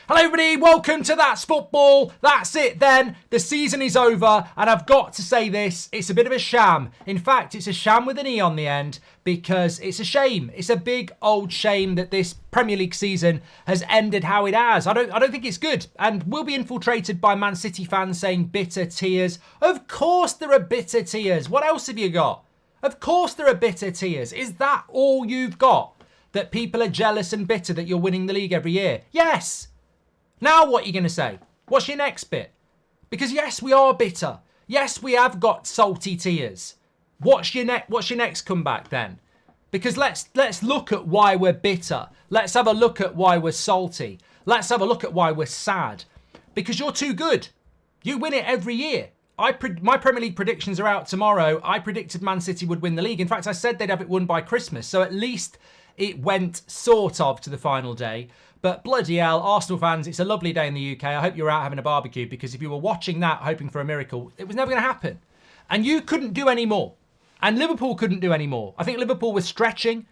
Hello everybody, welcome to That's Football. That's it then. The season is over and I've got to say this, it's a bit of a sham. In fact, it's a sham with an E on the end because it's a shame. It's a big old shame that this Premier League season has ended how it has. I don't think it's good, and we'll be infiltrated by Man City fans saying bitter tears. Of course there are bitter tears. What else have you got? Of course there are bitter tears. Is that all you've got? That people are jealous and bitter that you're winning the league every year? Yes. Now what are you going to say? What's your next bit? Because yes, we are bitter. Yes, we have got salty tears. What's your next comeback then? Because let's look at why we're bitter. Let's have a look at why we're salty. Let's have a look at why we're sad. Because you're too good. You win it every year. My Premier League predictions are out tomorrow. I predicted Man City would win the league. In fact, I said they'd have it won by Christmas. So at least it went sort of to the final day. But bloody hell, Arsenal fans, it's a lovely day in the UK. I hope you're out having a barbecue, because if you were watching that hoping for a miracle, it was never going to happen. And you couldn't do any more. And Liverpool couldn't do any more. I think Liverpool was stretching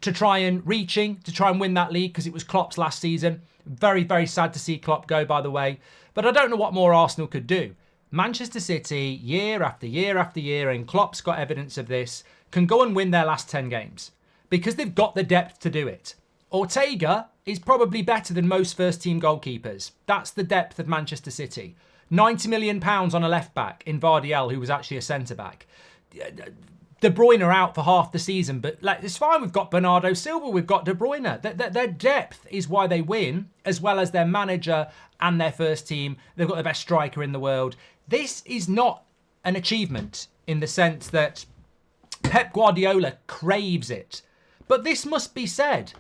to try and win that league because it was Klopp's last season. Very, very sad to see Klopp go, by the way. But I don't know what more Arsenal could do. Manchester City, year after year after year, and Klopp's got evidence of this, can go and win their last 10 games because they've got the depth to do it. Ortega is probably better than most first-team goalkeepers. That's the depth of Manchester City. £90 million on a left-back in Vardiel, who was actually a centre-back. De Bruyne are out for half the season, but it's fine. We've got Bernardo Silva, we've got De Bruyne. Their depth is why they win, as well as their manager and their first team. They've got the best striker in the world. This is not an achievement in the sense that Pep Guardiola craves it. But this must be said.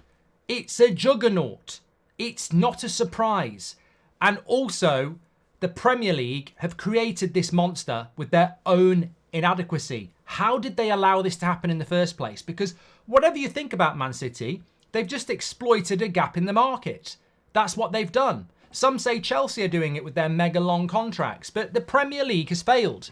It's a juggernaut. It's not a surprise. And also, the Premier League have created this monster with their own inadequacy. How did they allow this to happen in the first place? Because whatever you think about Man City, they've just exploited a gap in the market. That's what they've done. Some say Chelsea are doing it with their mega long contracts, but the Premier League has failed.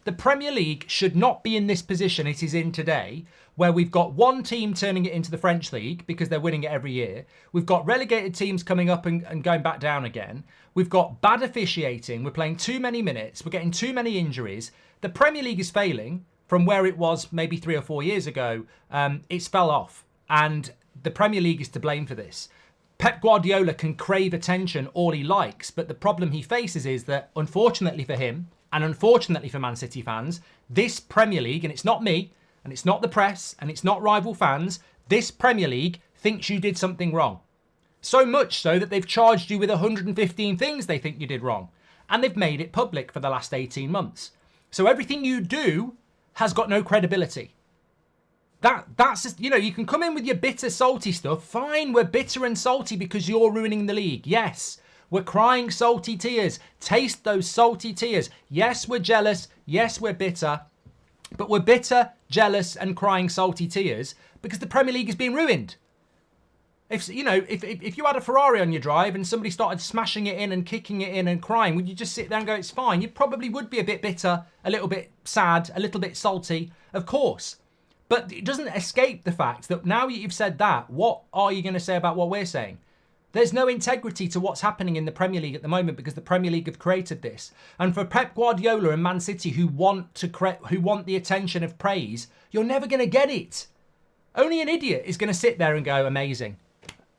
The Premier League should not be in this position it is in today, where we've got one team turning it into the French League because they're winning it every year. We've got relegated teams coming up and going back down again. We've got bad officiating. We're playing too many minutes. We're getting too many injuries. The Premier League is failing from where it was maybe 3 or 4 years ago. It's fell off. And the Premier League is to blame for this. Pep Guardiola can crave attention all he likes, but the problem he faces is that, unfortunately for him, and unfortunately for Man City fans, this Premier League, and it's not me, and it's not the press, and it's not rival fans, this Premier League thinks you did something wrong. So much so that they've charged you with 115 things they think you did wrong. And they've made it public for the last 18 months. So everything you do has got no credibility. That's just, you can come in with your bitter, salty stuff. Fine, we're bitter and salty because you're ruining the league. Yes, we're crying salty tears. Taste those salty tears. Yes, we're jealous. Yes, we're bitter. But we're bitter, jealous, and crying salty tears because the Premier League is being ruined. If you had a Ferrari on your drive and somebody started smashing it in and kicking it in and crying, would you just sit there and go, it's fine? You probably would be a bit bitter, a little bit sad, a little bit salty, of course. But it doesn't escape the fact that now you've said that, what are you going to say about what we're saying? There's no integrity to what's happening in the Premier League at the moment because the Premier League have created this. And for Pep Guardiola and Man City who want the attention of praise, you're never going to get it. Only an idiot is going to sit there and go, amazing.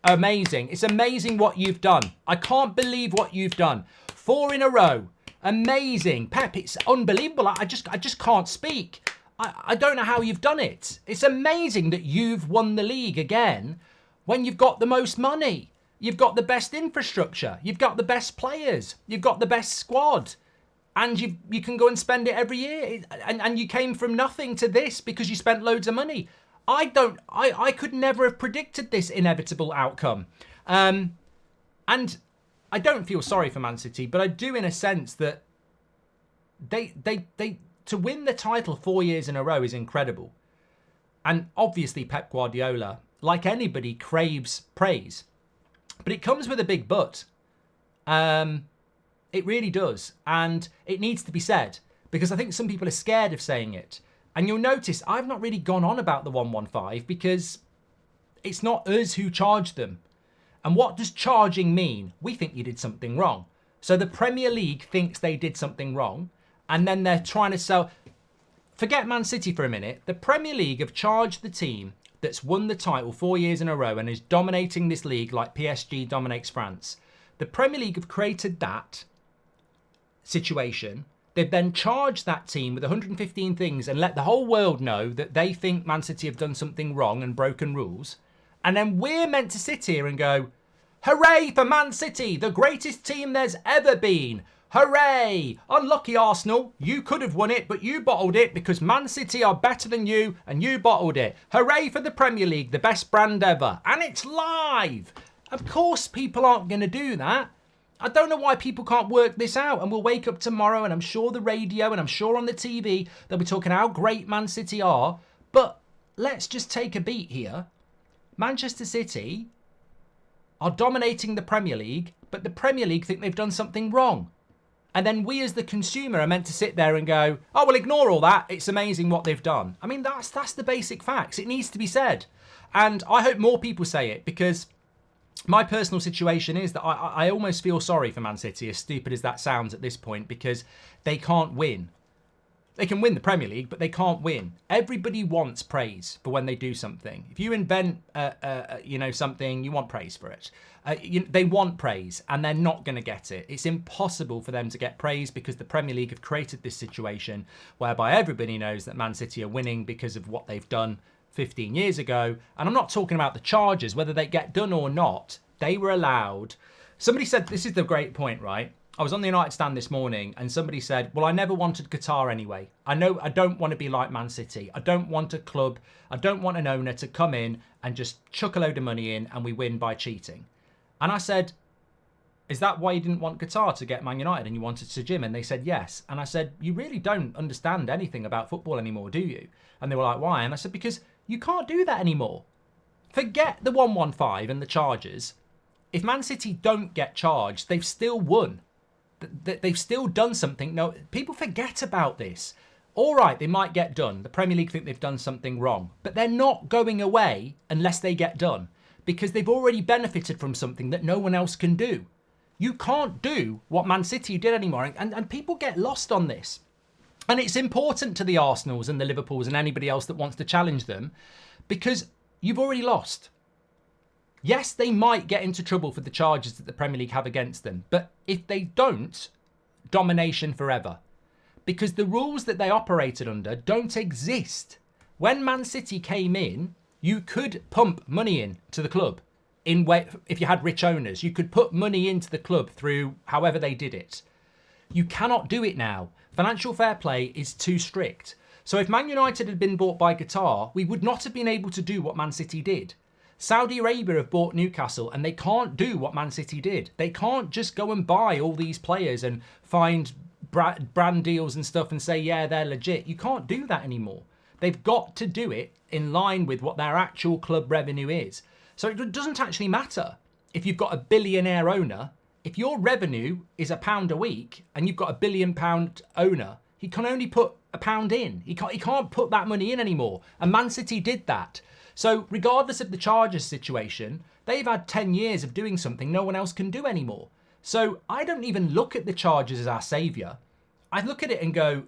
Amazing. It's amazing what you've done. I can't believe what you've done. 4 in a row. Amazing. Pep, it's unbelievable. I just can't speak. I don't know how you've done it. It's amazing that you've won the league again when you've got the most money. You've got the best infrastructure. You've got the best players. You've got the best squad. And you can go and spend it every year. And you came from nothing to this because you spent loads of money. I could never have predicted this inevitable outcome. And I don't feel sorry for Man City, but I do in a sense that they to win the title 4 years in a row is incredible. And obviously Pep Guardiola, like anybody, craves praise. But it comes with a big but. It really does. And it needs to be said because I think some people are scared of saying it. And you'll notice I've not really gone on about the 115 because it's not us who charge them. And what does charging mean? We think you did something wrong. So the Premier League thinks they did something wrong, and then they're trying to sell. Forget Man City for a minute. The Premier League have charged the team that's won the title 4 years in a row and is dominating this league like PSG dominates France. The Premier League have created that situation. They've then charged that team with 115 things and let the whole world know that they think Man City have done something wrong and broken rules. And then we're meant to sit here and go, hooray for Man City, the greatest team there's ever been. Hooray! Unlucky Arsenal, you could have won it, but you bottled it because Man City are better than you and you bottled it. Hooray for the Premier League, the best brand ever. And it's live. Of course people aren't going to do that. I don't know why people can't work this out, and we'll wake up tomorrow and I'm sure the radio and I'm sure on the TV they'll be talking how great Man City are. But let's just take a beat here. Manchester City are dominating the Premier League, but the Premier League think they've done something wrong. And then we as the consumer are meant to sit there and go, oh, well, ignore all that. It's amazing what they've done. I mean, that's the basic facts. It needs to be said. And I hope more people say it, because my personal situation is that I almost feel sorry for Man City, as stupid as that sounds at this point, because they can't win. They can win the Premier League, but they can't win. Everybody wants praise for when they do something. If you invent, something, you want praise for it. They want praise, and they're not going to get it. It's impossible for them to get praise because the Premier League have created this situation whereby everybody knows that Man City are winning because of what they've done 15 years ago. And I'm not talking about the charges, whether they get done or not. They were allowed. Somebody said, this is the great point, right? I was on the United stand this morning and somebody said, well, I never wanted Qatar anyway. I know I don't want to be like Man City. I don't want a club. I don't want an owner to come in and just chuck a load of money in and we win by cheating. And I said, is that why you didn't want Qatar to get Man United and you wanted Sir Jim? And they said, yes. And I said, you really don't understand anything about football anymore, do you? And they were like, why? And I said, because you can't do that anymore. Forget the 115 and the charges. If Man City don't get charged, they've still won. They've still done something. No, people forget about this. All right, they might get done. The Premier League think they've done something wrong, but they're not going away unless they get done, because they've already benefited from something that no one else can do. You can't do what Man City did anymore, and people get lost on this. And it's important to the Arsenals and the Liverpools and anybody else that wants to challenge them, because you've already lost. Yes, they might get into trouble for the charges that the Premier League have against them, but if they don't, domination forever. Because the rules that they operated under don't exist. When Man City came in, you could pump money in to the club. If you had rich owners, you could put money into the club through however they did it. You cannot do it now. Financial fair play is too strict. So if Man United had been bought by Qatar, we would not have been able to do what Man City did. Saudi Arabia have bought Newcastle and they can't do what Man City did. They can't just go and buy all these players and find brand deals and stuff and say, yeah, they're legit. You can't do that anymore. They've got to do it in line with what their actual club revenue is. So it doesn't actually matter if you've got a billionaire owner. If your revenue is £1 a week and you've got a £1 billion owner, he can only put £1 in. He can't put that money in anymore. And Man City did that. So regardless of the charges situation, they've had 10 years of doing something no one else can do anymore. So I don't even look at the charges as our saviour. I look at it and go,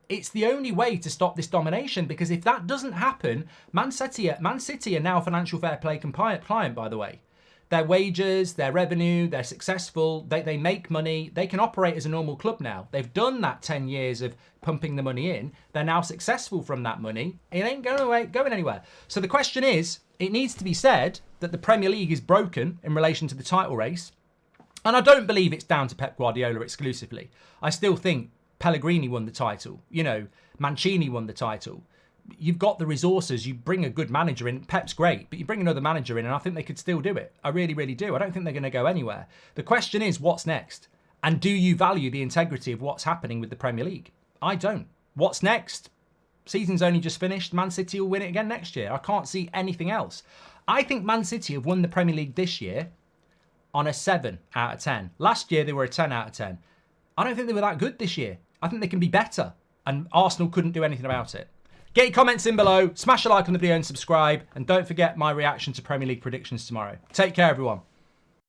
it's the only way to stop this domination, because if that doesn't happen, Man City are now financial fair play compliant, by the way. Their wages, their revenue, they're successful, they make money, they can operate as a normal club now. They've done that 10 years of pumping the money in. They're now successful from that money. It ain't going anywhere. So the question is, it needs to be said that the Premier League is broken in relation to the title race. And I don't believe it's down to Pep Guardiola exclusively. I still think Pellegrini won the title. Mancini won the title. You've got the resources. You bring a good manager in. Pep's great, but you bring another manager in and I think they could still do it. I really, really do. I don't think they're going to go anywhere. The question is, what's next? And do you value the integrity of what's happening with the Premier League? I don't. What's next? Season's only just finished. Man City will win it again next year. I can't see anything else. I think Man City have won the Premier League this year on a 7 out of 10. Last year, they were a 10 out of 10. I don't think they were that good this year. I think they can be better. And Arsenal couldn't do anything about it. Get your comments in below, smash a like on the video and subscribe, and don't forget my reaction to Premier League predictions tomorrow. Take care, everyone.